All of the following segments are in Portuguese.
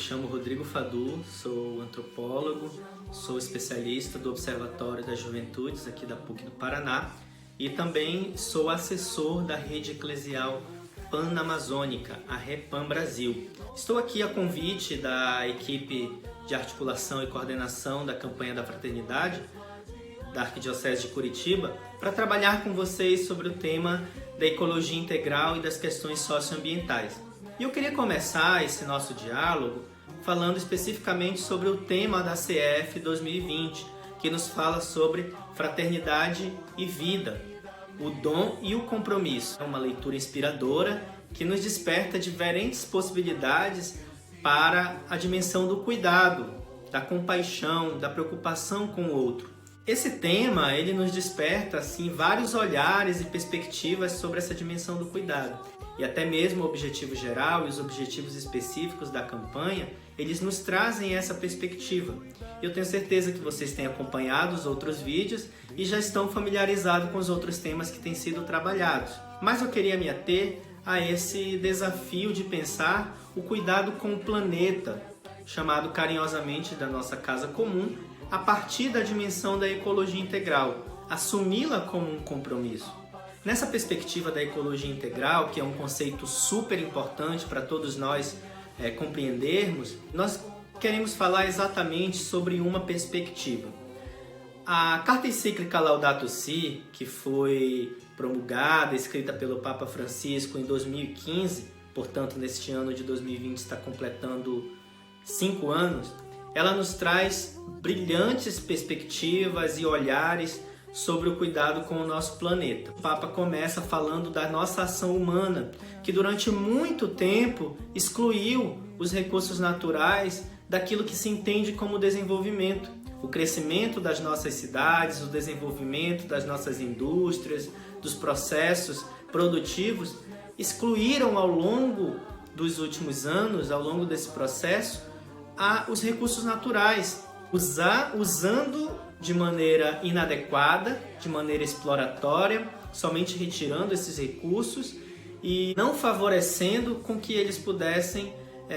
chamo Rodrigo Fadu, sou antropólogo, sou especialista do Observatório das Juventudes aqui da PUC do Paraná e também sou assessor da rede eclesial Panamazônica, a Repam Brasil. Estou aqui a convite da equipe de articulação e coordenação da campanha da Fraternidade da Arquidiocese de Curitiba para trabalhar com vocês sobre o tema da ecologia integral e das questões socioambientais. E eu queria começar esse nosso diálogo falando especificamente sobre o tema da CF 2020, que nos fala sobre fraternidade e vida, o dom e o compromisso. É uma leitura inspiradora que nos desperta diferentes possibilidades para a dimensão do cuidado, da compaixão, da preocupação com o outro. Esse tema, ele nos desperta assim vários olhares e perspectivas sobre essa dimensão do cuidado. E até mesmo o objetivo geral e os objetivos específicos da campanha, eles nos trazem essa perspectiva. Eu tenho certeza que vocês têm acompanhado os outros vídeos e já estão familiarizados com os outros temas que têm sido trabalhados. Mas eu queria me ater a esse desafio de pensar o cuidado com o planeta, chamado carinhosamente da nossa casa comum, a partir da dimensão da ecologia integral, assumi-la como um compromisso. Nessa perspectiva da ecologia integral, que é um conceito super importante para todos nós compreendermos, nós queremos falar exatamente sobre uma perspectiva. A carta encíclica Laudato Si, que foi promulgada, escrita pelo Papa Francisco em 2015, portanto neste ano de 2020 está completando 5 anos, ela nos traz brilhantes perspectivas e olhares sobre o cuidado com o nosso planeta. O Papa começa falando da nossa ação humana, que durante muito tempo excluiu os recursos naturais daquilo que se entende como desenvolvimento. O crescimento das nossas cidades, o desenvolvimento das nossas indústrias, dos processos produtivos, excluíram ao longo dos últimos anos, ao longo desse processo, os recursos naturais, usando de maneira inadequada, de maneira exploratória, somente retirando esses recursos e não favorecendo com que eles pudessem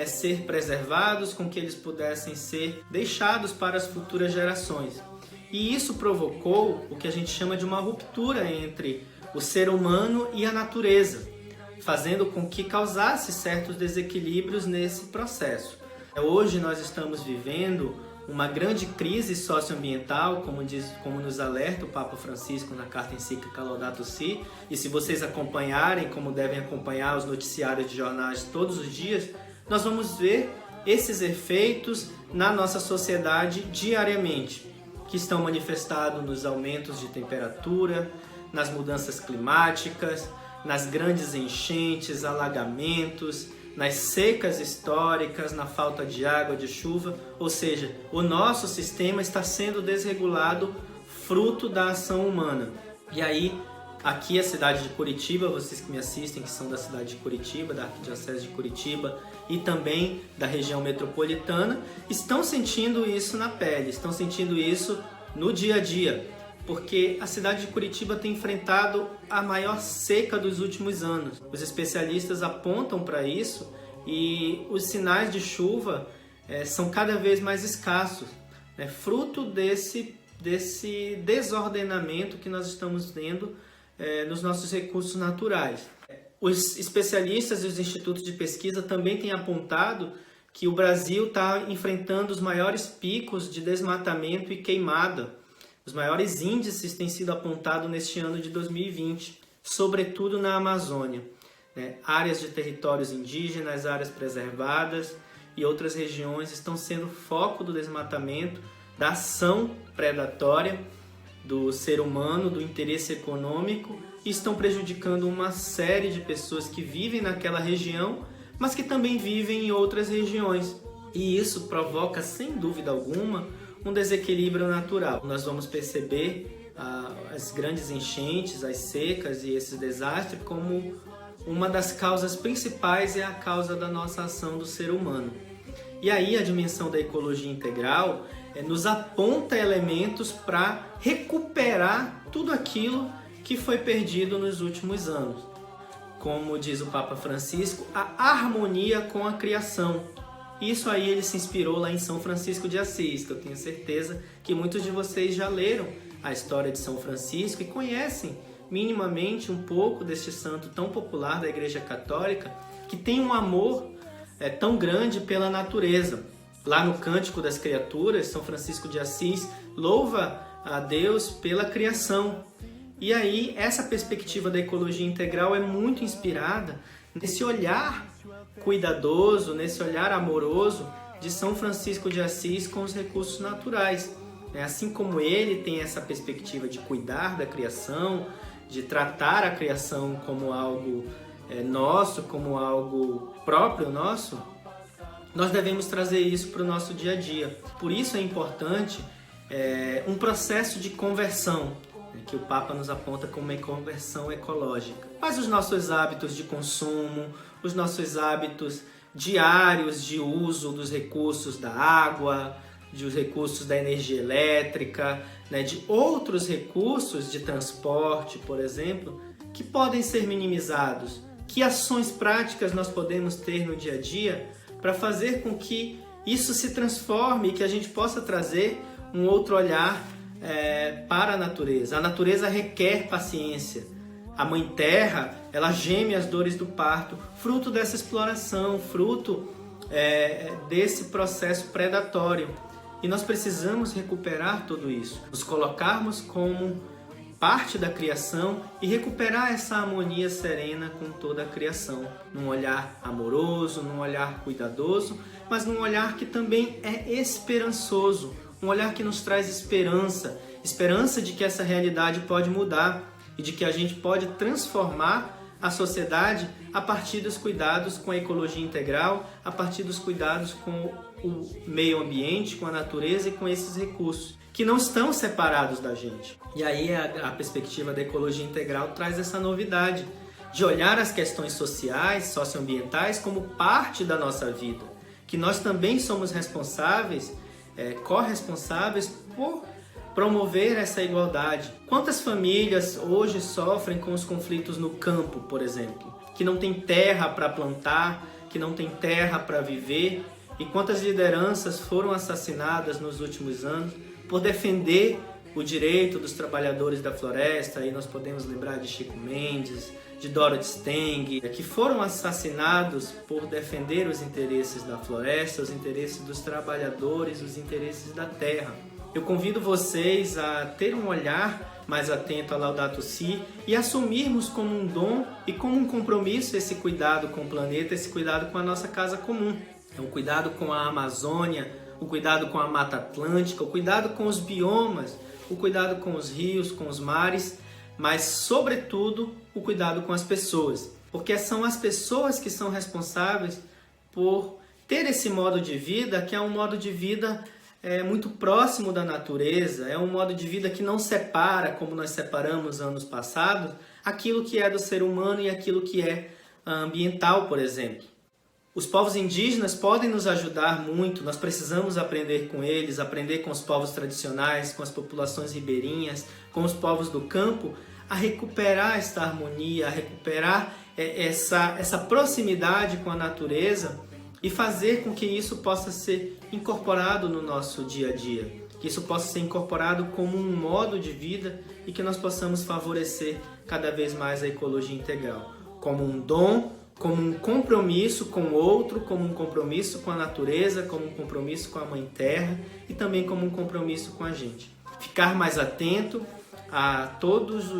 ser preservados, com que eles pudessem ser deixados para as futuras gerações. E isso provocou o que a gente chama de uma ruptura entre o ser humano e a natureza, fazendo com que causasse certos desequilíbrios nesse processo. Hoje nós estamos vivendo uma grande crise socioambiental, como nos alerta o Papa Francisco na carta encíclica Laudato Si, e se vocês acompanharem, como devem acompanhar os noticiários de jornais todos os dias, nós vamos ver esses efeitos na nossa sociedade diariamente, que estão manifestados nos aumentos de temperatura, nas mudanças climáticas, nas grandes enchentes, alagamentos, nas secas históricas, na falta de água, de chuva, ou seja, o nosso sistema está sendo desregulado fruto da ação humana. E aí, aqui a cidade de Curitiba, vocês que me assistem, que são da cidade de Curitiba, da Arquidiocese de Curitiba e também da região metropolitana, estão sentindo isso na pele, estão sentindo isso no dia a dia, porque a cidade de Curitiba tem enfrentado a maior seca dos últimos anos. Os especialistas apontam para isso e os sinais de chuva são cada vez mais escassos, fruto desse desordenamento que nós estamos tendo nos nossos recursos naturais. Os especialistas e os institutos de pesquisa também têm apontado que o Brasil está enfrentando os maiores picos de desmatamento e queimada. Os maiores índices têm sido apontados neste ano de 2020, sobretudo na Amazônia. Áreas de territórios indígenas, áreas preservadas e outras regiões estão sendo foco do desmatamento, da ação predatória do ser humano, do interesse econômico, e estão prejudicando uma série de pessoas que vivem naquela região, mas que também vivem em outras regiões. E isso provoca, sem dúvida alguma, um desequilíbrio natural. Nós vamos perceber as grandes enchentes, as secas e esses desastres como uma das causas principais é a causa da nossa ação do ser humano. E aí a dimensão da ecologia integral nos aponta elementos para recuperar tudo aquilo que foi perdido nos últimos anos. Como diz o Papa Francisco, a harmonia com a criação. Isso aí ele se inspirou lá em São Francisco de Assis, que eu tenho certeza que muitos de vocês já leram a história de São Francisco e conhecem minimamente um pouco deste santo tão popular da Igreja Católica, que tem um amor tão grande pela natureza. Lá no Cântico das Criaturas, São Francisco de Assis louva a Deus pela criação. E aí essa perspectiva da ecologia integral é muito inspirada nesse olhar cuidadoso, nesse olhar amoroso de São Francisco de Assis com os recursos naturais. Assim como ele tem essa perspectiva de cuidar da criação, de tratar a criação como algo nosso, como algo próprio nosso, nós devemos trazer isso para o nosso dia a dia. Por isso é importante um processo de conversão, que o Papa nos aponta como uma conversão ecológica. Mas os nossos hábitos de consumo, os nossos hábitos diários de uso dos recursos da água, dos recursos da energia elétrica, de outros recursos de transporte, por exemplo, que podem ser minimizados. Que ações práticas nós podemos ter no dia a dia para fazer com que isso se transforme e que a gente possa trazer um outro olhar para a natureza. A natureza requer paciência. A Mãe Terra, ela geme as dores do parto, fruto dessa exploração, fruto desse processo predatório. E nós precisamos recuperar tudo isso, nos colocarmos como parte da criação e recuperar essa harmonia serena com toda a criação, num olhar amoroso, num olhar cuidadoso, mas num olhar que também é esperançoso, um olhar que nos traz esperança, esperança de que essa realidade pode mudar e de que a gente pode transformar a sociedade a partir dos cuidados com a ecologia integral, a partir dos cuidados com o meio ambiente, com a natureza e com esses recursos, que não estão separados da gente. E aí a perspectiva da ecologia integral traz essa novidade, de olhar as questões sociais, socioambientais como parte da nossa vida, que nós também somos responsáveis, corresponsáveis por promover essa igualdade. Quantas famílias hoje sofrem com os conflitos no campo, por exemplo, que não tem terra para plantar, que não tem terra para viver, e quantas lideranças foram assassinadas nos últimos anos por defender o direito dos trabalhadores da floresta. Aí nós podemos lembrar de Chico Mendes, de Dorothy Stang, que foram assassinados por defender os interesses da floresta, os interesses dos trabalhadores, os interesses da terra. Eu convido vocês a ter um olhar mais atento a Laudato Si e assumirmos como um dom e como um compromisso esse cuidado com o planeta, esse cuidado com a nossa casa comum. É um cuidado com a Amazônia, o cuidado com a Mata Atlântica, o cuidado com os biomas, o cuidado com os rios, com os mares, mas, sobretudo, o cuidado com as pessoas. Porque são as pessoas que são responsáveis por ter esse modo de vida, que é um modo de vida muito próximo da natureza, é um modo de vida que não separa, como nós separamos anos passados, aquilo que é do ser humano e aquilo que é ambiental, por exemplo. Os povos indígenas podem nos ajudar muito, nós precisamos aprender com eles, aprender com os povos tradicionais, com as populações ribeirinhas, com os povos do campo, a recuperar esta harmonia, a recuperar essa proximidade com a natureza e fazer com que isso possa ser incorporado no nosso dia a dia, que isso possa ser incorporado como um modo de vida e que nós possamos favorecer cada vez mais a ecologia integral, como um dom, como um compromisso com o outro, como um compromisso com a natureza, como um compromisso com a Mãe Terra e também como um compromisso com a gente. Ficar mais atento a todos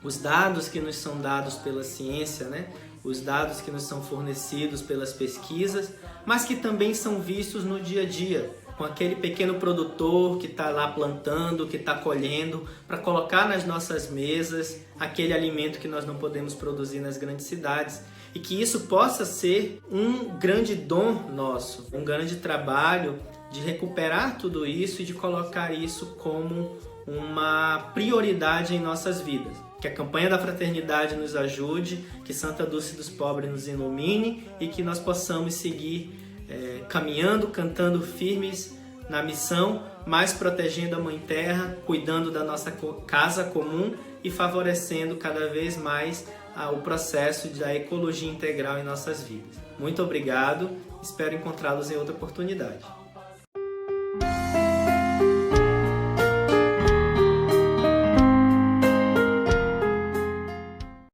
os dados que nos são dados pela ciência, os dados que nos são fornecidos pelas pesquisas, mas que também são vistos no dia a dia, com aquele pequeno produtor que está lá plantando, que está colhendo, para colocar nas nossas mesas aquele alimento que nós não podemos produzir nas grandes cidades. E que isso possa ser um grande dom nosso, um grande trabalho de recuperar tudo isso e de colocar isso como uma prioridade em nossas vidas. Que a campanha da fraternidade nos ajude, que Santa Dulce dos Pobres nos ilumine e que nós possamos seguir caminhando, cantando firmes na missão, mas protegendo a Mãe Terra, cuidando da nossa casa comum e favorecendo cada vez mais o processo da ecologia integral em nossas vidas. Muito obrigado, espero encontrá-los em outra oportunidade.